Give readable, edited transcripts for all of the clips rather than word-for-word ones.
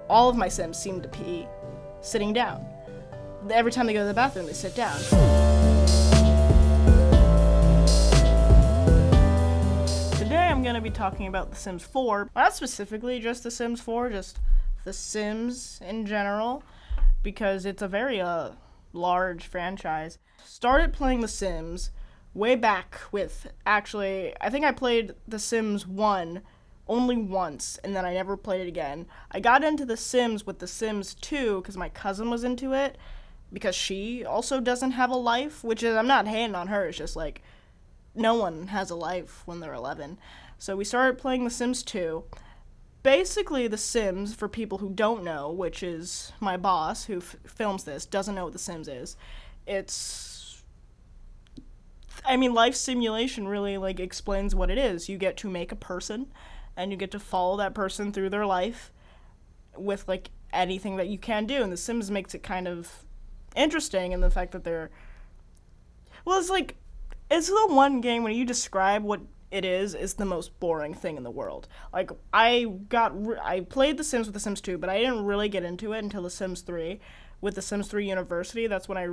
All of my Sims seem to be sitting down. Every time they go to the bathroom, they sit down. Today I'm going to be talking about The Sims 4. Not specifically just The Sims 4, just The Sims in general, because it's a very large franchise. Started playing The Sims way back with, actually, I think I played The Sims 1 only once, and then I never played it again. I got into The Sims with The Sims 2 because my cousin was into it, because she also doesn't have a life, which is, I'm not hating on her, it's just like, no one has a life when they're 11. So we started playing The Sims 2. Basically, The Sims, for people who don't know, which is my boss who films this, doesn't know what The Sims is. Life simulation really, explains what it is. You get to make a person, and you get to follow that person through their life with, anything that you can do. And The Sims makes it kind of interesting in the fact that it's the one game when you describe what it is the most boring thing in the world. I played The Sims with The Sims 2, but I didn't really get into it until The Sims 3. With The Sims 3 University, that's when I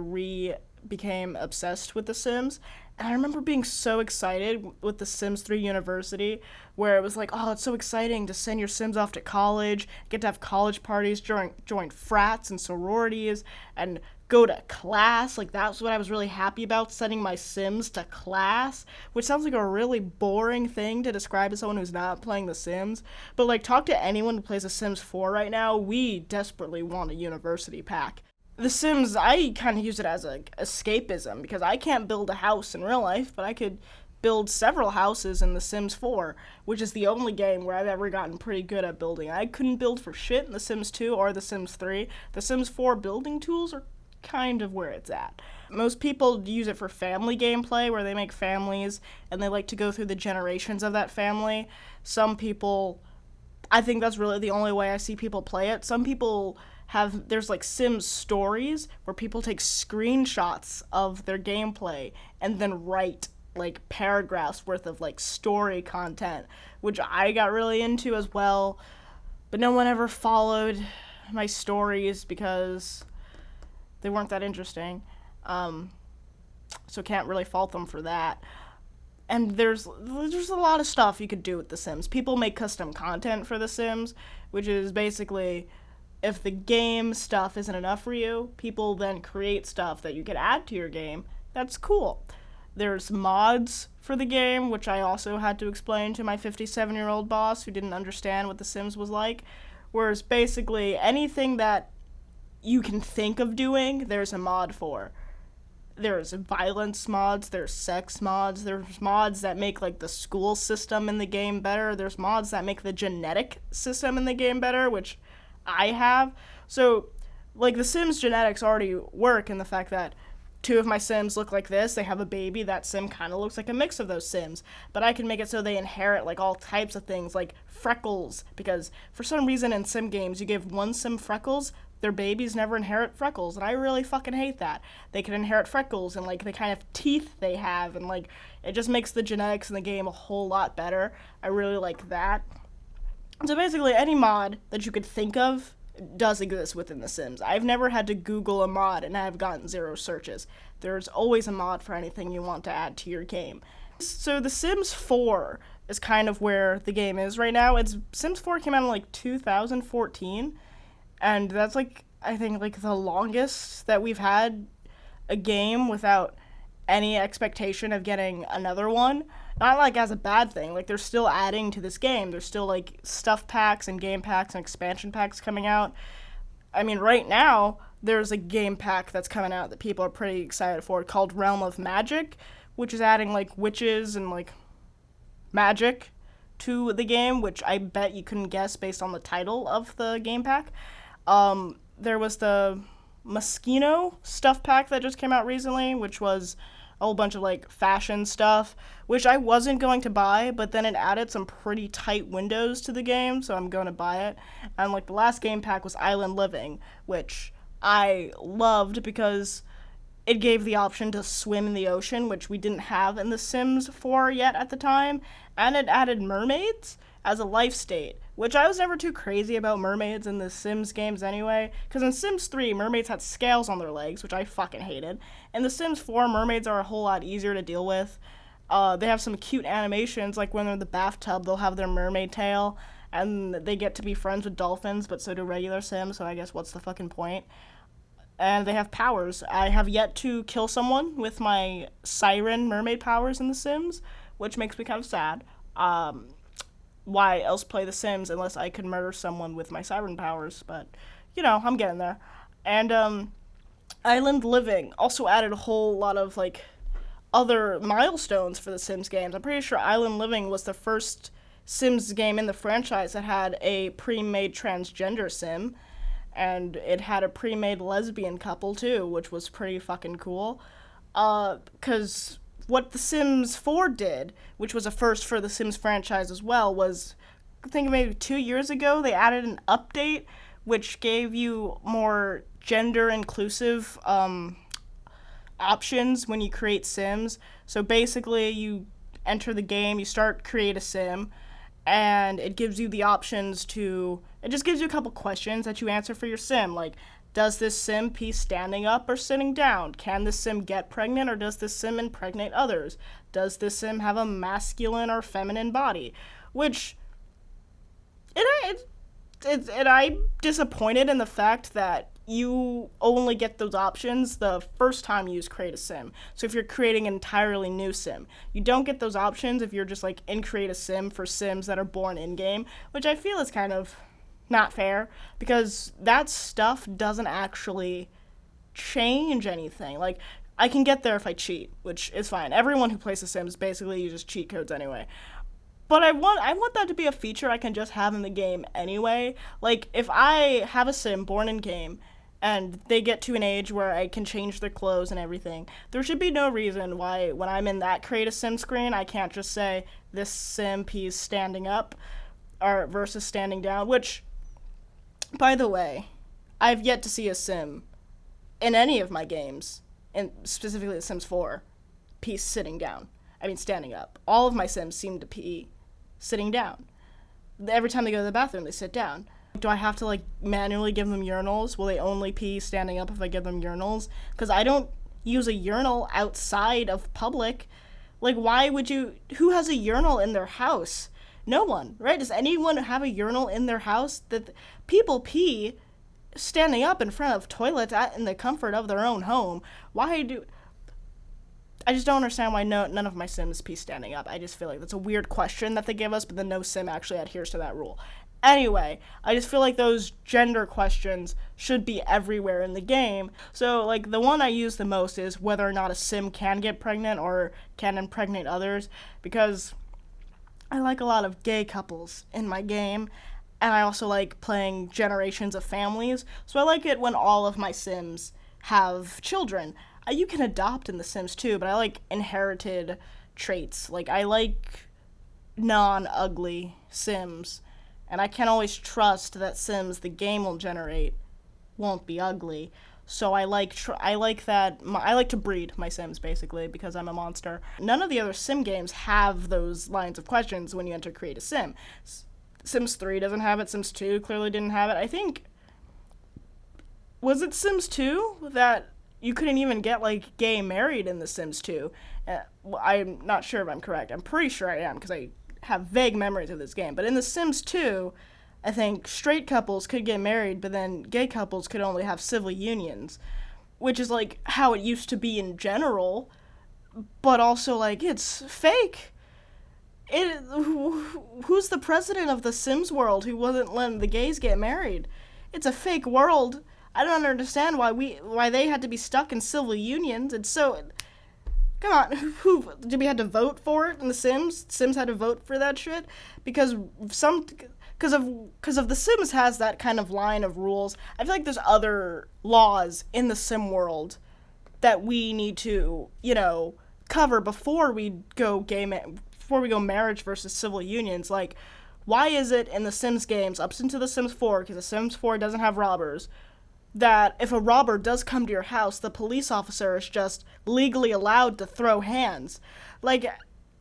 became obsessed with The Sims. And I remember being so excited with The Sims 3 University, where it was like, oh, it's so exciting to send your Sims off to college, get to have college parties, join frats and sororities, and go to class. That's what I was really happy about, sending my Sims to class, which sounds like a really boring thing to describe to someone who's not playing The Sims. But, talk to anyone who plays The Sims 4 right now, we desperately want a university pack. The Sims, I kind of use it as escapism, because I can't build a house in real life, but I could build several houses in The Sims 4, which is the only game where I've ever gotten pretty good at building. I couldn't build for shit in The Sims 2 or The Sims 3. The Sims 4 building tools are kind of where it's at. Most people use it for family gameplay, where they make families, and they like to go through the generations of that family. Some people, I think that's really the only way I see people play it. Some people there's Sims stories where people take screenshots of their gameplay and then write paragraphs worth of story content, which I got really into as well, but no one ever followed my stories because they weren't that interesting, so can't really fault them for that. And there's a lot of stuff you could do with The Sims. People make custom content for The Sims, which is basically, if the game stuff isn't enough for you, people then create stuff that you can add to your game. That's cool. There's mods for the game, which I also had to explain to my 57-year-old boss who didn't understand what The Sims was like. Whereas basically anything that you can think of doing, there's a mod for. There's violence mods, there's sex mods, there's mods that make the school system in the game better, there's mods that make the genetic system in the game better, which I have. So, The Sims genetics already work in the fact that two of my Sims look like this, they have a baby, that Sim kind of looks like a mix of those Sims, but I can make it so they inherit all types of things, like freckles, because for some reason in Sim games, you give one Sim freckles, their babies never inherit freckles, and I really fucking hate that. They can inherit freckles and the kind of teeth they have, and it just makes the genetics in the game a whole lot better. I really like that. So basically, any mod that you could think of does exist within The Sims. I've never had to Google a mod and I've gotten 0 searches. There's always a mod for anything you want to add to your game. So The Sims 4 is kind of where the game is right now. Sims 4 came out in 2014, and that's I think the longest that we've had a game without any expectation of getting another one. Not as a bad thing. They're still adding to this game. There's still stuff packs and game packs and expansion packs coming out. I mean, right now there's a game pack that's coming out that people are pretty excited for, called Realm of Magic, which is adding witches and magic to the game, which I bet you couldn't guess based on the title of the game pack. There was the Moschino stuff pack that just came out recently, which was a whole bunch of fashion stuff, which I wasn't going to buy, but then it added some pretty tight windows to the game, so I'm going to buy it. And the last game pack was Island Living, which I loved because it gave the option to swim in the ocean, which we didn't have in The Sims 4 yet at the time, and it added mermaids as a life state, which I was never too crazy about mermaids in the Sims games anyway, because in Sims 3, mermaids had scales on their legs, which I fucking hated. In the Sims 4, mermaids are a whole lot easier to deal with. They have some cute animations, like when they're in the bathtub, they'll have their mermaid tail, and they get to be friends with dolphins, but so do regular Sims, so I guess what's the fucking point? And they have powers. I have yet to kill someone with my siren mermaid powers in The Sims, which makes me kind of sad. Why else play The Sims unless I could murder someone with my siren powers? But, I'm getting there. And, Island Living also added a whole lot of, other milestones for the Sims games. I'm pretty sure Island Living was the first Sims game in the franchise that had a pre-made transgender Sim, and it had a pre-made lesbian couple too, which was pretty fucking cool. Because what The Sims 4 did, which was a first for the Sims franchise as well, was, I think maybe 2 years ago, they added an update which gave you more gender-inclusive options when you create Sims. So basically, you enter the game, you start create a Sim, and it gives you the options to, it just gives you a couple questions that you answer for your Sim, like, does this Sim pee standing up or sitting down? Can this Sim get pregnant, or does this Sim impregnate others? Does this Sim have a masculine or feminine body? Which, I'm disappointed in the fact that you only get those options the first time you create a Sim. So if you're creating an entirely new Sim, you don't get those options if you're just in create a Sim for Sims that are born in-game, which I feel is kind of not fair, because that stuff doesn't actually change anything. I can get there if I cheat, which is fine. Everyone who plays The Sims basically uses cheat codes anyway. But I want that to be a feature I can just have in the game anyway. If I have a Sim born in-game, and they get to an age where I can change their clothes and everything, there should be no reason why when I'm in that create a Sim screen, I can't just say, this Sim pees standing up, or versus standing down, which, by the way, I've yet to see a Sim in any of my games, and specifically The Sims 4, pee standing up. All of my Sims seem to pee sitting down. Every time they go to the bathroom, they sit down. Do I have to, manually give them urinals? Will they only pee standing up if I give them urinals? Because I don't use a urinal outside of public. Why would you... Who has a urinal in their house? No one, right? Does anyone have a urinal in their house? That people pee standing up in front of toilets in the comfort of their own home. I just don't understand why none of my Sims pee standing up. I just feel like that's a weird question that they give us, but then no Sim actually adheres to that rule. Anyway, I just feel like those gender questions should be everywhere in the game. So, the one I use the most is whether or not a Sim can get pregnant or can impregnate others, because I like a lot of gay couples in my game, and I also like playing generations of families, so I like it when all of my Sims have children. You can adopt in The Sims too, but I like inherited traits. I like non-ugly Sims. And I can't always trust that Sims the game will generate won't be ugly. So I like to breed my Sims, basically, because I'm a monster. None of the other Sim games have those lines of questions when you enter create a Sim. Sims 3 doesn't have it. Sims 2 clearly didn't have it. I think... Was it Sims 2 that you couldn't even get, gay married in The Sims 2? I'm not sure if I'm correct. I'm pretty sure I am, because I have vague memories of this game. But in The Sims 2, I think straight couples could get married, but then gay couples could only have civil unions, which is how it used to be in general, but also it's fake. Who's the president of the Sims world who wasn't letting the gays get married? It's a fake world. I don't understand why they had to be stuck in civil unions. It's so... Come on, who did we have to vote for it in The Sims? Sims had to vote for that shit because of The Sims has that kind of line of rules. I feel like there's other laws in the Sim world that we need to, cover before we go marriage versus civil unions. Why is it in the Sims games up into The Sims 4, because The Sims 4 doesn't have robbers, that if a robber does come to your house, the police officer is just legally allowed to throw hands?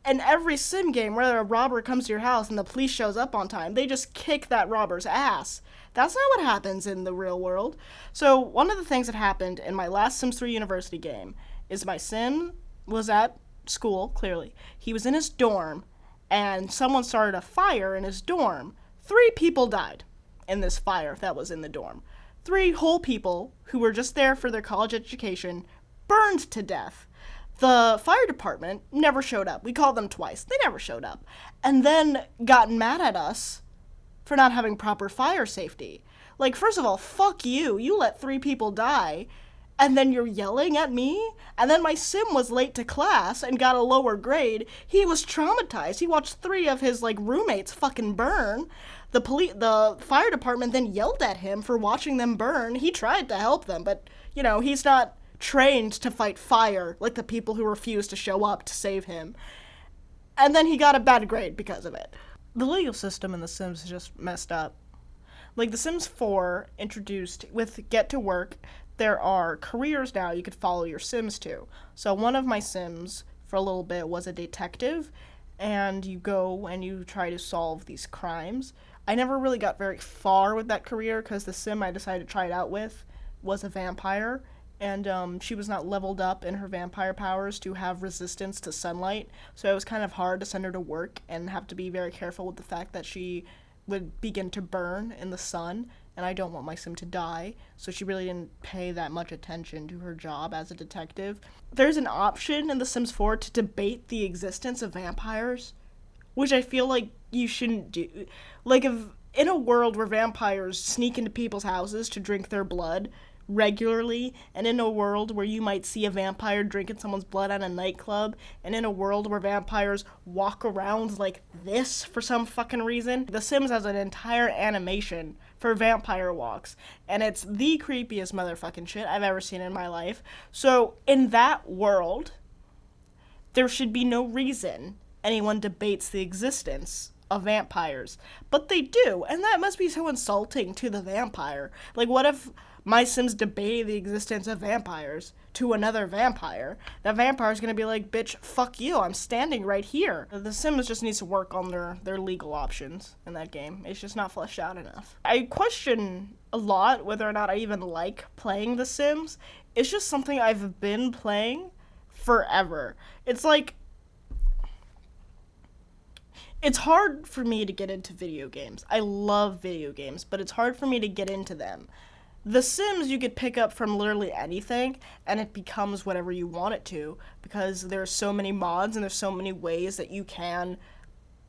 in every sim game where a robber comes to your house and the police shows up on time, they just kick that robber's ass. That's not what happens in the real world. So one of the things that happened in my last Sims 3 University game is my sim was at school, clearly. He was in his dorm, and someone started a fire in his dorm. 3 people died in this fire that was in the dorm. 3 whole people who were just there for their college education burned to death. The fire department never showed up. We called them twice. They never showed up. And then got mad at us for not having proper fire safety. Like, first of all, fuck you. You let 3 people die, and then you're yelling at me? And then my sim was late to class and got a lower grade. He was traumatized. He watched 3 of his, roommates fucking burn. The fire department then yelled at him for watching them burn. He tried to help them, but, he's not trained to fight fire like the people who refused to show up to save him. And then he got a bad grade because of it. The legal system in The Sims is just messed up. Like, The Sims 4 introduced, with Get to Work, there are careers now you could follow your Sims to. So one of my Sims, for a little bit, was a detective, and you go and you try to solve these crimes. I never really got very far with that career, because the Sim I decided to try it out with was a vampire, and she was not leveled up in her vampire powers to have resistance to sunlight, so it was kind of hard to send her to work and have to be very careful with the fact that she would begin to burn in the sun, and I don't want my sim to die, so she really didn't pay that much attention to her job as a detective. There's an option in The Sims 4 to debate the existence of vampires, which I feel like you shouldn't do. Like, if in a world where vampires sneak into people's houses to drink their blood regularly, and in a world where you might see a vampire drinking someone's blood at a nightclub, and in a world where vampires walk around like this for some fucking reason, The Sims has an entire animation for vampire walks, and it's the creepiest motherfucking shit I've ever seen in my life. So in that world, there should be no reason anyone debates the existence of vampires, but they do, and that must be so insulting to the vampire. Like, what if my Sims debate the existence of vampires to another vampire? That vampire's gonna be like, bitch, fuck you, I'm standing right here. The Sims just needs to work on their legal options in that game. It's just not fleshed out enough. I question a lot whether or not I even like playing The Sims. It's just something I've been playing forever. It's like, it's hard for me to get into video games. I love video games, but it's hard for me to get into them. The Sims you could pick up from literally anything, and it becomes whatever you want it to, because there's so many mods and there's so many ways that you can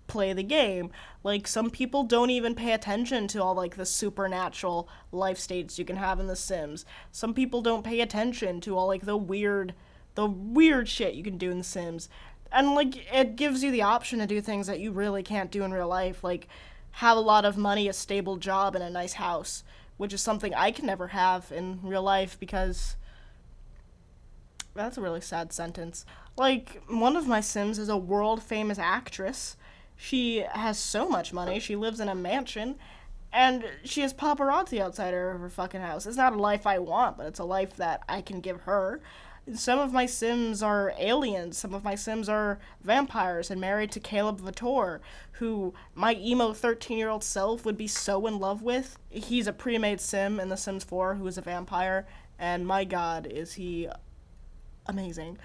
play the game. Like, some people don't even pay attention to all, the supernatural life states you can have in The Sims. Some people don't pay attention to all, the weird shit you can do in The Sims. And, it gives you the option to do things that you really can't do in real life, like have a lot of money, a stable job, and a nice house, which is something I can never have in real life, because that's a really sad sentence. One of my Sims is a world-famous actress. She has so much money, she lives in a mansion, and she has paparazzi outside her fucking house. It's not a life I want, but it's a life that I can give her. Some of my Sims are aliens. Some of my Sims are vampires and married to Caleb Vitor, who my emo 13-year-old self would be so in love with. He's a pre-made Sim in The Sims 4 who is a vampire, and my god, is he amazing.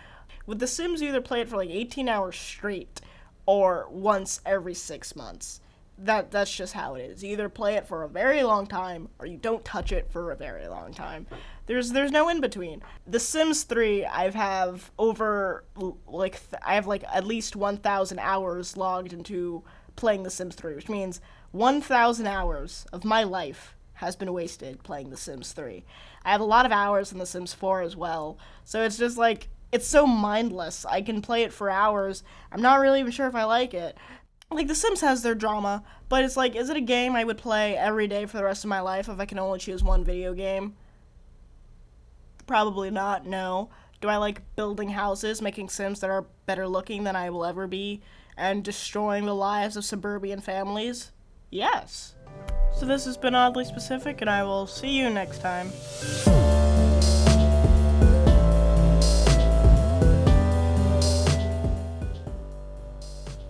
With The Sims, you either play it for 18 hours straight or once every 6 months. That's just how it is. You either play it for a very long time or you don't touch it for a very long time. There's no in between. The Sims 3, I have at least 1,000 hours logged into playing The Sims 3, which means 1,000 hours of my life has been wasted playing The Sims 3. I have a lot of hours in The Sims 4 as well, so it's just it's so mindless. I can play it for hours. I'm not really even sure if I like it. The Sims has their drama, but it's is it a game I would play every day for the rest of my life if I can only choose one video game? Probably not, no. Do I like building houses, making Sims that are better looking than I will ever be, and destroying the lives of suburban families? Yes. So this has been Oddly Specific, and I will see you next time.